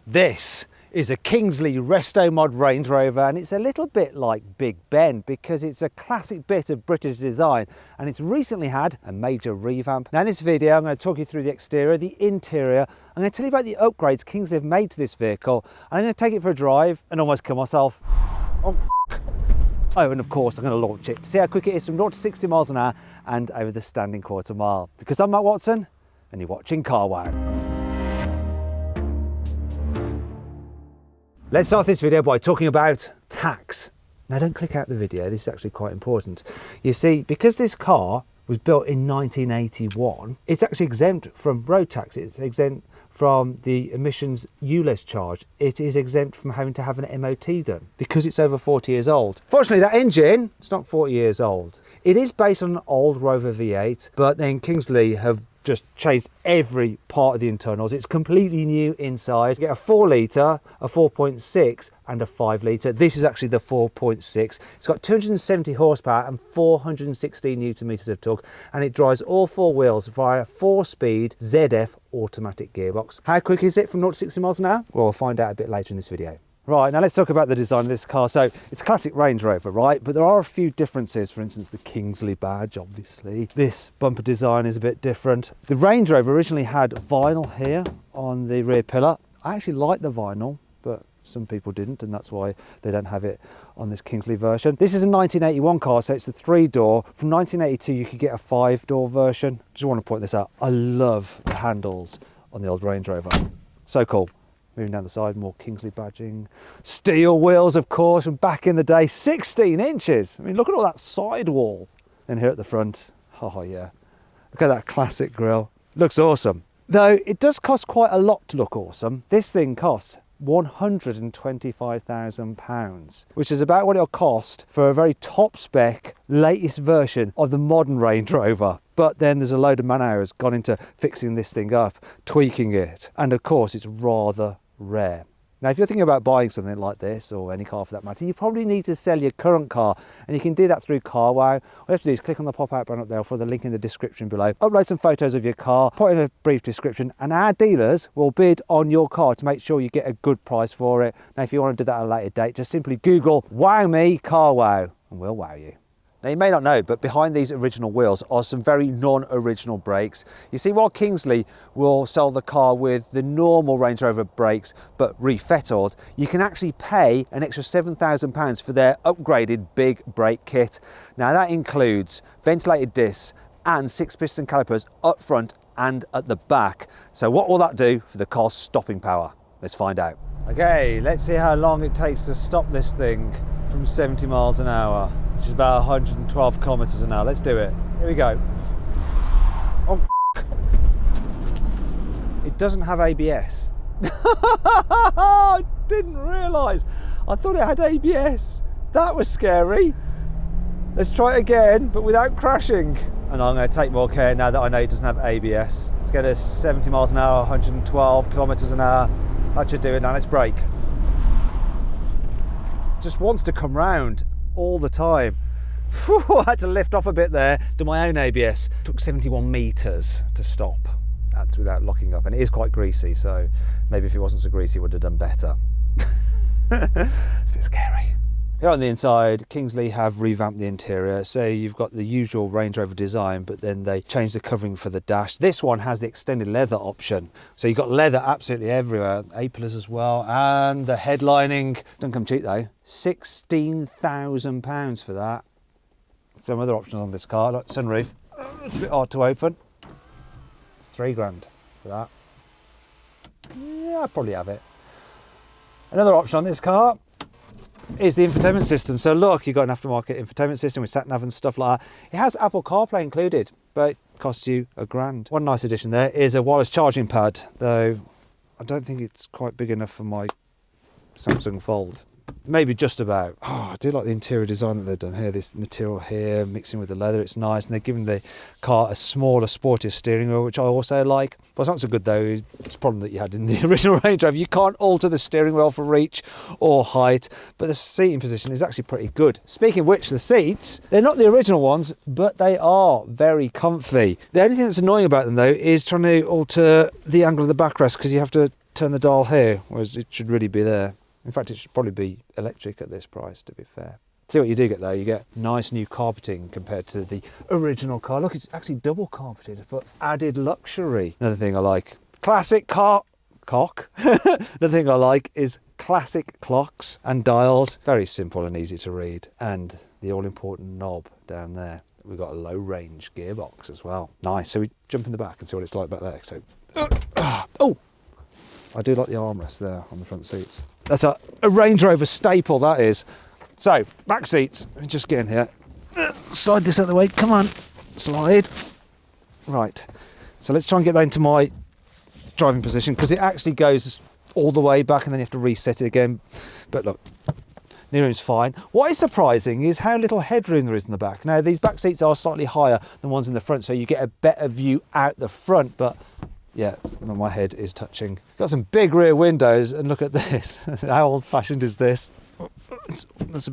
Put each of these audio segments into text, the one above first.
This is a Kingsley Resto Mod Range Rover, and it's a little bit like Big Ben because it's a classic bit of British design and it's recently had a major revamp. Now in this video I'm going to talk you through the exterior, the interior, I'm going to tell you about the upgrades Kingsley have made to this vehicle, and I'm going to take it for a drive and almost kill myself. Oh, and of course I'm going to launch it to see how quick it is from 0 to 60 miles an hour and over the standing quarter mile. Because I'm Matt Watson and you're watching Car Wow. Let's start this video by talking about tax. Now don't click out the video, this is actually quite important. You see, because this car was built in 1981, it's actually exempt from road tax, it's exempt from the emissions ULEZ charge, it is exempt from having to have an MOT done because it's over 40 years old. Fortunately that engine, it's not 40 years old. It is based on an old Rover V8, but then Kingsley have just changed every part of the internals. It's completely new inside. You get a 4 litre, a 4.6 and a 5 litre. This is actually the 4.6. It's got 270 horsepower and 416 newton meters of torque, and it drives all 4 wheels via 4-speed ZF automatic gearbox. How quick is it from 0 to 60 miles an hour? Well, we'll find out a bit later in this video. Right, now let's talk about the design of this car. So it's classic Range Rover, right? But there are a few differences. For instance, the Kingsley badge, obviously. This bumper design is a bit different. The Range Rover originally had vinyl here on the rear pillar. I actually like the vinyl, but some people didn't, and that's why they don't have it on this Kingsley version. This is a 1981 car, so it's a 3-door. From 1982, you could get a 5-door version. Just want to point this out. I love the handles on the old Range Rover. So cool. Moving down the side, more Kingsley badging. Steel wheels, of course, and back in the day, 16 inches. I mean, look at all that sidewall. And here at the front, oh yeah. Look at that classic grille. Looks awesome. Though it does cost quite a lot to look awesome. This thing costs £125,000, which is about what it'll cost for a very top spec, latest version of the modern Range Rover. But then there's a load of man hours gone into fixing this thing up, tweaking it. And of course, it's rather rare. Now, if you're thinking about buying something like this, or any car for that matter, you probably need to sell your current car, and you can do that through Car Wow. All you have to do is click on the pop-out button up there, or follow the link in the description below. Upload some photos of your car, put in a brief description, and our dealers will bid on your car to make sure you get a good price for it. Now, if you want to do that at a later date, just simply Google "Wow Me Car Wow" and we'll wow you. Now you may not know, but behind these original wheels are some very non-original brakes. You see, while Kingsley will sell the car with the normal Range Rover brakes, but refettled, you can actually pay an extra £7,000 for their upgraded big brake kit. Now that includes ventilated discs and 6-piston calipers up front and at the back. So what will that do for the car's stopping power? Let's find out. Okay, let's see how long it takes to stop this thing from 70 miles an hour. Which is about 112 kilometers an hour. Let's do it. Here we go. Oh, it doesn't have ABS. I didn't realise. I thought it had ABS. That was scary. Let's try it again, but without crashing. And I'm going to take more care now that I know it doesn't have ABS. Let's get us 70 miles an hour, 112 kilometers an hour. That should do it. Now let's brake. Just wants to come round all the time. Whew, I had to lift off a bit there, do my own ABS. Took 71 meters to stop. That's without locking up, and it is quite greasy, so maybe if it wasn't so greasy it would have done better. It's a bit scary. Here on the inside, Kingsley have revamped the interior. So you've got the usual Range Rover design, but then they changed the covering for the dash. This one has the extended leather option. So you've got leather absolutely everywhere, A-pillars as well, and the headlining, don't come cheap though, £16,000 for that. Some other options on this car, like sunroof, it's a bit hard to open. It's £3,000 for that. Yeah, I'd probably have it. Another option on this car is the infotainment system. So look, you've got an aftermarket infotainment system with sat nav and stuff like that. It has Apple CarPlay included, but it costs you £1,000. One nice addition there is a wireless charging pad, though I don't think it's quite big enough for my Samsung Fold. Maybe just about. Oh, I do like the interior design that they've done here. This material here mixing with the leather, it's nice. And they're giving the car a smaller, sportier steering wheel, which I also like. What's not so good though, it's a problem that you had in the original Range Rover. You can't alter the steering wheel for reach or height, but the seating position is actually pretty good. Speaking of which, the seats, they're not the original ones, but they are very comfy. The only thing that's annoying about them though is trying to alter the angle of the backrest, because you have to turn the dial here, whereas it should really be there. In fact, it should probably be electric at this price, to be fair. See what you do get though, you get nice new carpeting compared to the original car. Look, it's actually double carpeted for added luxury. Another thing I like, classic cock. Another thing I like is classic clocks and dials. Very simple and easy to read. And the all-important knob down there. We've got a low-range gearbox as well. Nice, so we jump in the back and see what it's like back there. So, oh! I do like the armrest there on the front seats. That's a Range Rover staple, that is. So, back seats, let me just get in here. Slide this out of the way, come on, slide. Right, so let's try and get that into my driving position, because it actually goes all the way back and then you have to reset it again. But look, knee room's fine. What is surprising is how little headroom there is in the back. Now, these back seats are slightly higher than ones in the front, so you get a better view out the front, but yeah, my head is touching. Got some big rear windows, and look at this. How old-fashioned is this? That's a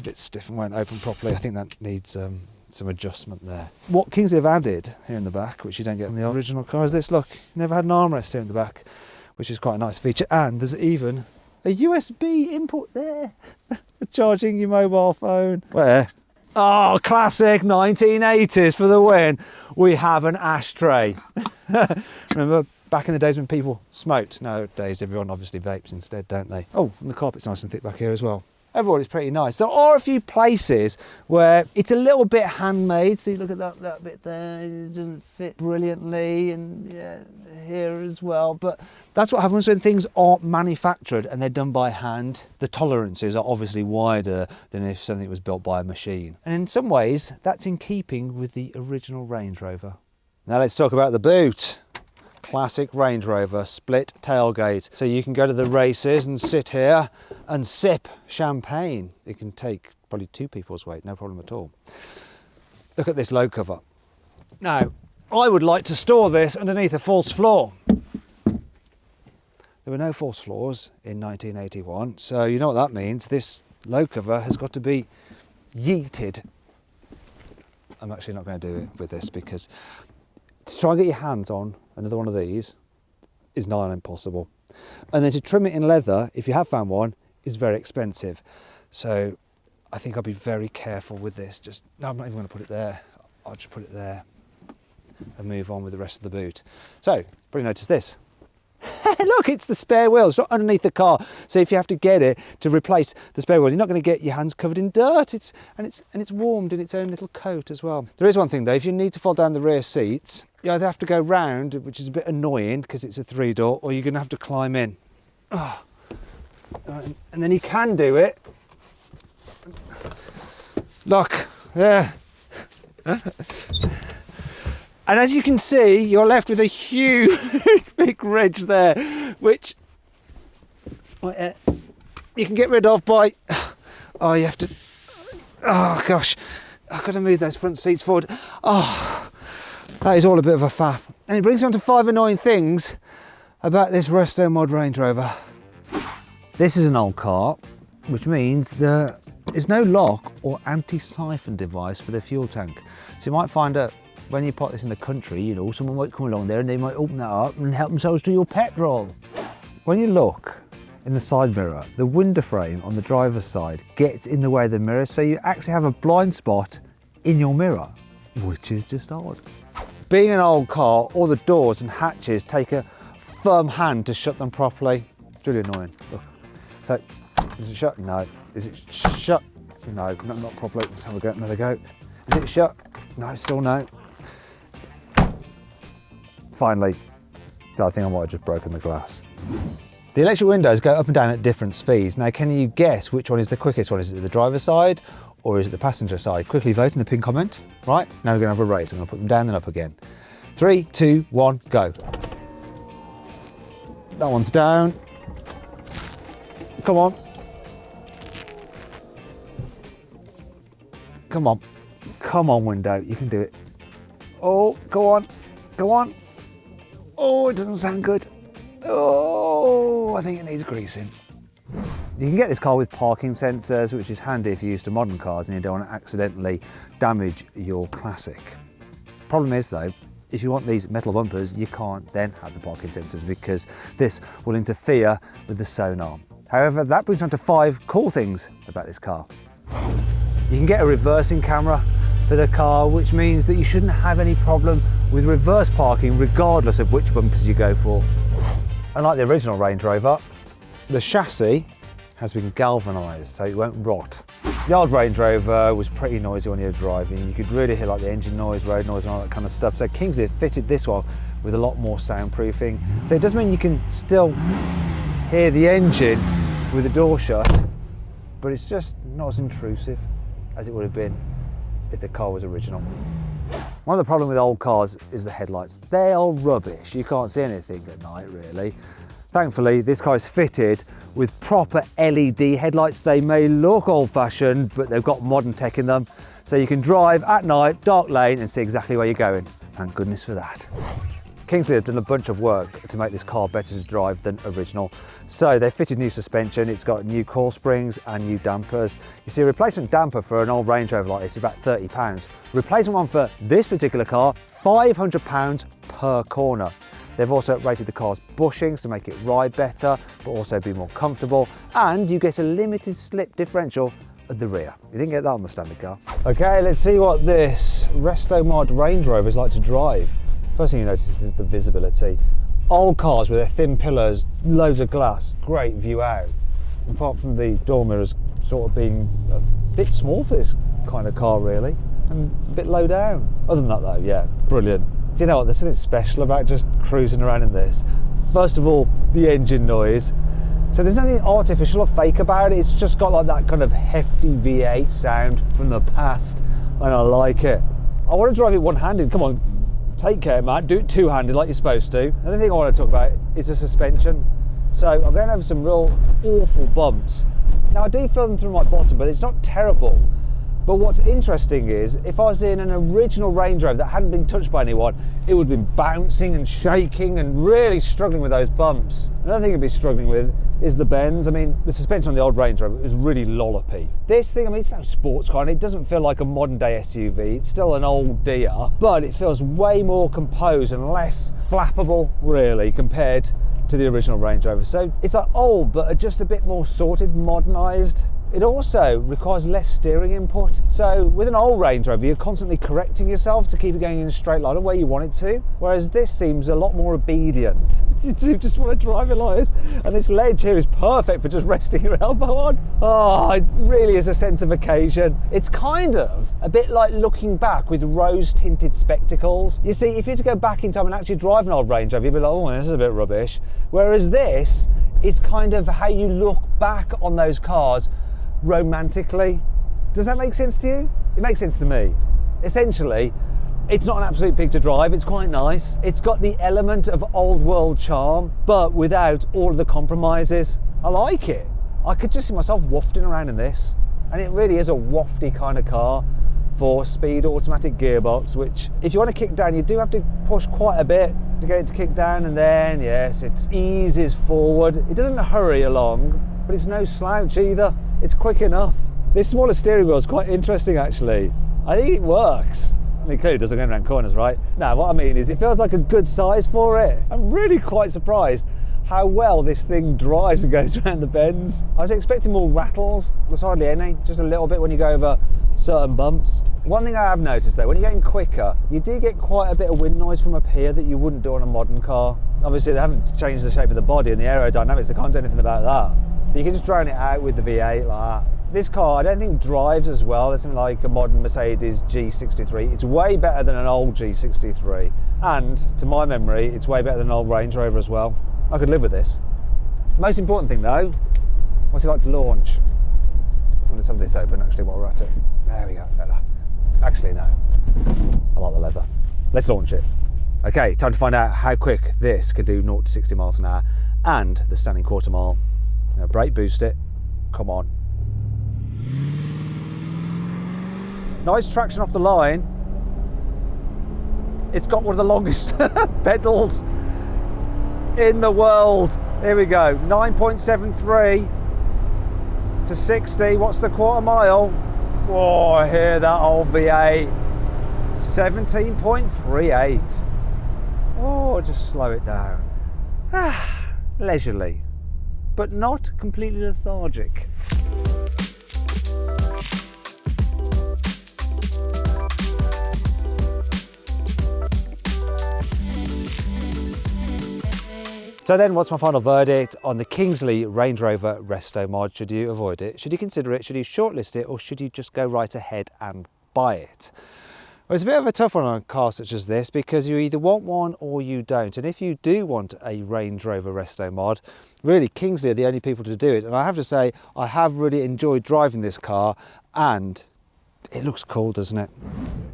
bit stiff and won't open properly. I think that needs some adjustment there. What Kingsley have added here in the back, which you don't get in the original car, is this. Look, never had an armrest here in the back, which is quite a nice feature. And there's even a USB input there for charging your mobile phone. Where? Oh, classic 1980s for the win. We have an ashtray. Remember back in the days when people smoked? Nowadays everyone obviously vapes instead, don't they? Oh, and the carpet's nice and thick back here as well. Overall, it's pretty nice. There are a few places where it's a little bit handmade. See, look at that bit there. It doesn't fit brilliantly, and yeah, here as well. But that's what happens when things aren't manufactured and they're done by hand. The tolerances are obviously wider than if something was built by a machine. And in some ways, that's in keeping with the original Range Rover. Now let's talk about the boot. Classic Range Rover split tailgate, so you can go to the races and sit here and sip champagne. It can take probably 2 people's weight, no problem at all. Look at this load cover. Now, I would like to store this underneath a false floor. There were no false floors in 1981, so you know what that means. This load cover has got to be yeeted. I'm actually not going to do it with this, because to try and get your hands on another one of these is nigh on impossible. And then to trim it in leather, if you have found one, is very expensive. So I think I'll be very careful with this. No, I'm not even going to put it there. I'll just put it there and move on with the rest of the boot. So, probably notice this. Look, it's the spare wheel. It's not underneath the car. So if you have to get it to replace the spare wheel, you're not going to get your hands covered in dirt. It's warmed in its own little coat as well. There is one thing though, if you need to fold down the rear seats, you either have to go round, which is a bit annoying because it's a 3-door, or you're going to have to climb in. Oh. And then you can do it. Look, there. And as you can see, you're left with a huge big ridge there, which you can get rid of by, you have to, oh gosh, I've got to move those front seats forward. Oh, that is all a bit of a faff. And it brings me on to 5 annoying things about this Resto Mod Range Rover. This is an old car, which means there is no lock or anti-siphon device for the fuel tank. So you might find that when you park this in the country, you know, someone might come along there and they might open that up and help themselves to your petrol. When you look in the side mirror, the window frame on the driver's side gets in the way of the mirror, so you actually have a blind spot in your mirror, which is just odd. Being an old car, all the doors and hatches take a firm hand to shut them properly. It's really annoying. Look. So, is it shut? No. Is it shut? No, not properly. Let's have another go. Is it shut? No, still no. Finally, I think I might have just broken the glass. The electric windows go up and down at different speeds. Now, can you guess which one is the quickest one? Is it the driver's side or is it the passenger side? Quickly vote in the pinned comment. Right, now we're going to have a race. I'm going to put them down and up again. 3, 2, 1, go. That one's down. Come on. Come on. Come on, window. You can do it. Oh, go on. Go on. Oh, it doesn't sound good. Oh, I think it needs greasing. You can get this car with parking sensors, which is handy if you're used to modern cars and you don't want to accidentally damage your classic. Problem is though, if you want these metal bumpers, you can't then have the parking sensors because this will interfere with the sonar. However, that brings on to 5 cool things about this car. You can get a reversing camera for the car, which means that you shouldn't have any problem with reverse parking regardless of which bumpers you go for. Unlike the original Range Rover, the chassis has been galvanised so it won't rot. The old Range Rover was pretty noisy when you were driving. You could really hear like the engine noise, road noise and all that kind of stuff. So Kingsley have fitted this one with a lot more soundproofing. So it does mean you can still hear the engine with the door shut, but it's just not as intrusive as it would have been if the car was original. One of the problems with old cars is the headlights. They are rubbish. You can't see anything at night really. Thankfully, this car is fitted with proper LED headlights. They may look old-fashioned, but they've got modern tech in them. So you can drive at night, dark lane, and see exactly where you're going. Thank goodness for that. Kingsley have done a bunch of work to make this car better to drive than original. So they fitted new suspension, it's got new coil springs and new dampers. You see, a replacement damper for an old Range Rover like this is about £30. Replacement one for this particular car, £500 per corner. They've also rated the car's bushings to make it ride better, but also be more comfortable. And you get a limited slip differential at the rear. You didn't get that on the standard car. Okay, let's see what this Resto Mod Range Rover is like to drive. First thing you notice is the visibility. Old cars with their thin pillars, loads of glass, great view out. Apart from the door mirrors sort of being a bit small for this kind of car really, and a bit low down. Other than that though, yeah, brilliant. Do you know what, there's something special about just cruising around in this. First of all, the engine noise. So there's nothing artificial or fake about it, it's just got like that kind of hefty V8 sound from the past, and I like it. I want to drive it one-handed, come on. Take care, Matt, do it two-handed like you're supposed to. Another thing I want to talk about is the suspension. So I'm going over some real awful bumps. Now I do feel them through my bottom, but it's not terrible. But what's interesting is, if I was in an original Range Rover that hadn't been touched by anyone, it would have been bouncing and shaking and really struggling with those bumps. Another thing it'd be struggling with is the bends. I mean, the suspension on the old Range Rover is really lollopy. This thing, I mean, it's no sports car and it doesn't feel like a modern day SUV. It's still an old dear, but it feels way more composed and less flappable, really, compared to the original Range Rover. So it's like old, but just a bit more sorted, modernised. It also requires less steering input. So with an old Range Rover, you're constantly correcting yourself to keep it going in a straight line where you want it to, whereas this seems a lot more obedient. You do just want to drive it like this. And this ledge here is perfect for just resting your elbow on. Oh, it really is a sense of occasion. It's kind of a bit like looking back with rose-tinted spectacles. You see, if you had to go back in time and actually drive an old Range Rover, you'd be like, oh, this is a bit rubbish. Whereas this is kind of how you look back on those cars romantically. Does that make sense to you? It makes sense to me. Essentially, it's not an absolute pig to drive, it's quite nice. It's got the element of old world charm, but without all of the compromises. I like it. I could just see myself wafting around in this, and it really is a wafty kind of car. 4-speed automatic gearbox, which if you want to kick down, you do have to push quite a bit to get it to kick down, and then yes, it eases forward. It doesn't hurry along, but it's no slouch either. It's quick enough. This smaller steering wheel is quite interesting actually. I think it works. I mean, clearly it doesn't go around corners, right? No, what I mean is it feels like a good size for it. I'm really quite surprised how well this thing drives and goes around the bends. I was expecting more rattles. There's hardly any, just a little bit when you go over certain bumps. One thing I have noticed though, when you're getting quicker, you do get quite a bit of wind noise from up here that you wouldn't do on a modern car. Obviously they haven't changed the shape of the body and the aerodynamics, they can't do anything about that. But you can just drone it out with the V8 like that. This car I don't think drives as well as something like a modern Mercedes G63. It's way better than an old G63. And to my memory, it's way better than an old Range Rover as well. I could live with this. Most important thing though, what's it like to launch? I'm going to have this open actually while we're at it. There we go, it's better. Actually no, I like the leather. Let's launch it. Okay, time to find out how quick this can do 0 to 60 miles an hour and the standing quarter mile. Now brake boost it, come on. Nice traction off the line. It's got one of the longest pedals in the world. Here we go, 9.73 to 60. What's the quarter mile? Whoa, I hear that old V8. 17.38. or just slow it down. Leisurely, but not completely lethargic. So then, what's my final verdict on the Kingsley Range Rover Resto mod? Should you avoid it? Should you consider it? Should you shortlist it? Or should you just go right ahead and buy it? Well, it's a bit of a tough one on a car such as this, because you either want one or you don't. And if you do want a Range Rover Resto mod, really Kingsley are the only people to do it. And I have to say, I have really enjoyed driving this car, and it looks cool, doesn't it?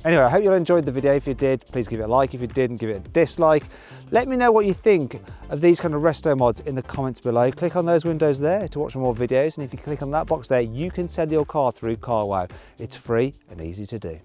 Anyway, I hope you all enjoyed the video. If you did, please give it a like. If you didn't, give it a dislike. Let me know what you think of these kind of resto mods in the comments below. Click on those windows there to watch more videos. And if you click on that box there, you can sell your car through CarWow. It's free and easy to do.